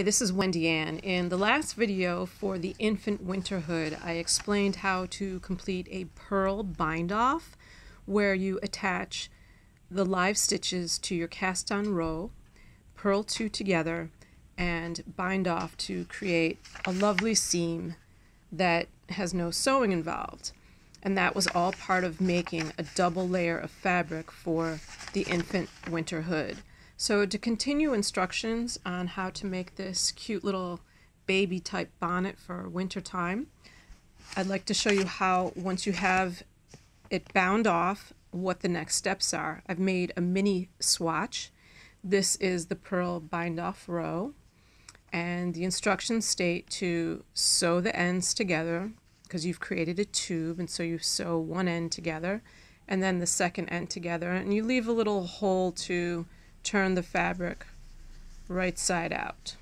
Hi, this is Wendy Ann. In the last video for the infant winter hood, I explained how to complete a purl bind-off where you attach the live stitches to your cast-on row, purl two together, and bind off to create a lovely seam that has no sewing involved. And that was all part of making a double layer of fabric for the infant winter hood. So to continue instructions on how to make this cute little baby type bonnet for winter time, I'd like to show you how, once you have it bound off, what the next steps are. I've made a mini swatch. This is the purl bind off row, and the instructions state to sew the ends together because you've created a tube, and so you sew one end together and then the second end together, and you leave a little hole to turn the fabric right side out.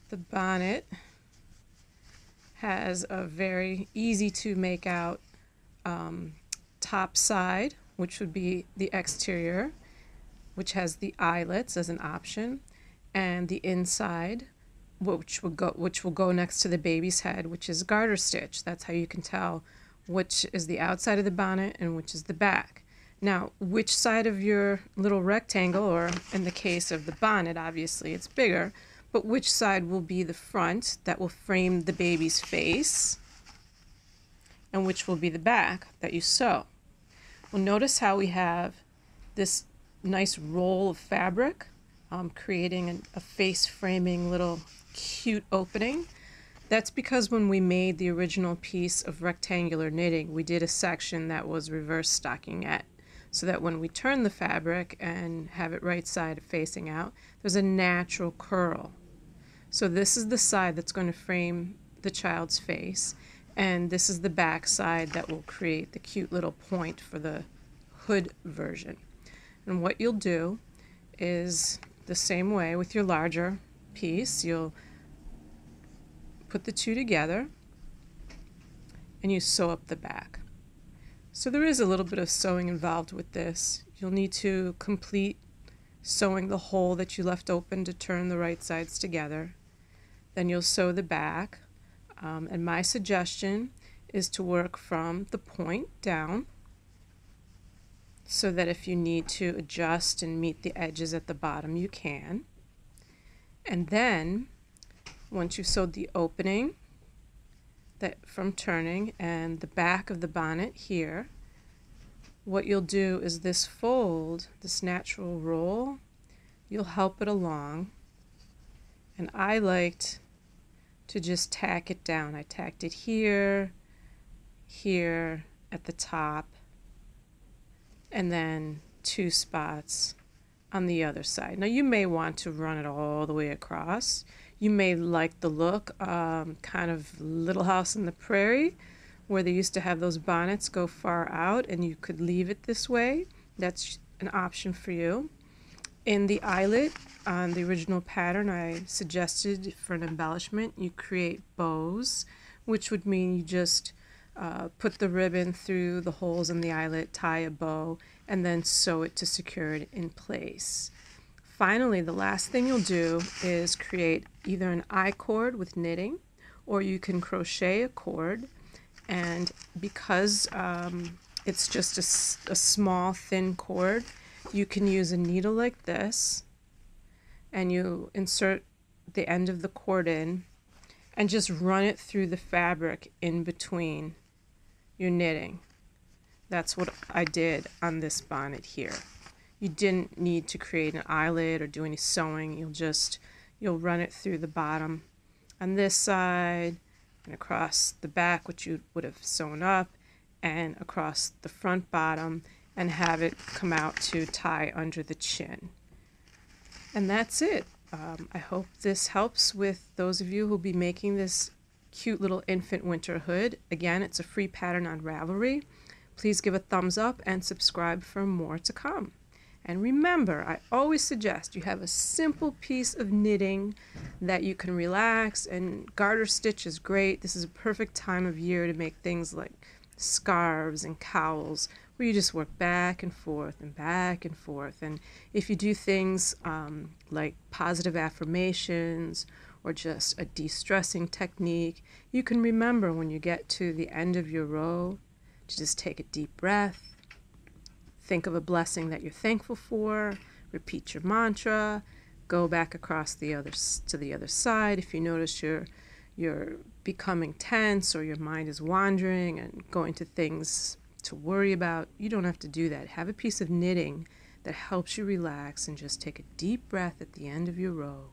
The bonnet has a very easy to make out top side, which would be the exterior, which has the eyelets as an option, and the inside, which will go next to the baby's head, which is garter stitch. That's how you can tell which is the outside of the bonnet and which is the back. Now, which side of your little rectangle, or in the case of the bonnet, obviously it's bigger, but which side will be the front that will frame the baby's face, and which will be the back that you sew? Well, notice how we have this nice roll of fabric, creating a face framing little cute opening. That's because when we made the original piece of rectangular knitting, we did a section that was reverse stockinette, so that when we turn the fabric and have it right side facing out, there's a natural curl. So this is the side that's going to frame the child's face, and this is the back side that will create the cute little point for the hood version. And what you'll do is the same way with your larger piece. You'll put the two together and you sew up the back. So there is a little bit of sewing involved with this. You'll need to complete sewing the hole that you left open to turn the right sides together. Then you'll sew the back, and my suggestion is to work from the point down, so that if you need to adjust and meet the edges at the bottom, you can. And then once you've sewed the opening that from turning and the back of the bonnet here, what you'll do is this fold, this natural roll, you'll help it along. And I liked to just tack it down. I tacked it here, here at the top, and then two spots on the other side. Now you may want to run it all the way across. You may like the look, kind of Little House on the Prairie, where they used to have those bonnets go far out, and you could leave it this way. That's an option for you. In the eyelet, on the original pattern, I suggested for an embellishment, you create bows, which would mean you just put the ribbon through the holes in the eyelet, tie a bow, and then sew it to secure it in place. Finally, the last thing you'll do is create either an I-cord with knitting, or you can crochet a cord. And because it's just a small thin cord, you can use a needle like this, and you insert the end of the cord in and just run it through the fabric in between your knitting. That's what I did on this bonnet here. You didn't need to create an eyelet or do any sewing. You'll run it through the bottom on this side and across the back, which you would have sewn up, and across the front bottom, and have it come out to tie under the chin. And that's it. I hope this helps with those of you who'll be making this cute little infant winter hood. Again, it's a free pattern on Ravelry. Please give a thumbs up and subscribe for more to come. And remember, I always suggest you have a simple piece of knitting that you can relax, and garter stitch is great. This is a perfect time of year to make things like scarves and cowls where you just work back and forth and back and forth. And if you do things like positive affirmations or just a de-stressing technique, you can remember when you get to the end of your row to just take a deep breath, think of a blessing that you're thankful for, repeat your mantra, go back across to the other side. If you notice you're becoming tense or your mind is wandering and going to things to worry about, you don't have to do that. Have a piece of knitting that helps you relax and just take a deep breath at the end of your row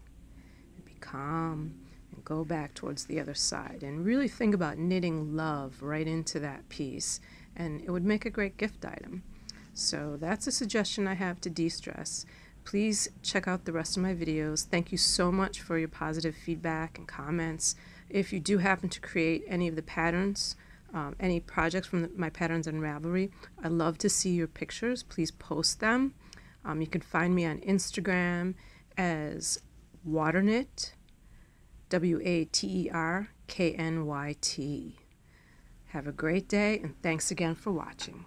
and be calm and go back towards the other side. And really think about knitting love right into that piece, and it would make a great gift item. So that's a suggestion I have to de-stress. Please check out the rest of my videos. Thank you so much for your positive feedback and comments. If you do happen to create any of the patterns, any projects from my patterns on Ravelry, I'd love to see your pictures. Please post them. You can find me on Instagram as Waterknit, WATERKNYT. Have a great day, and thanks again for watching.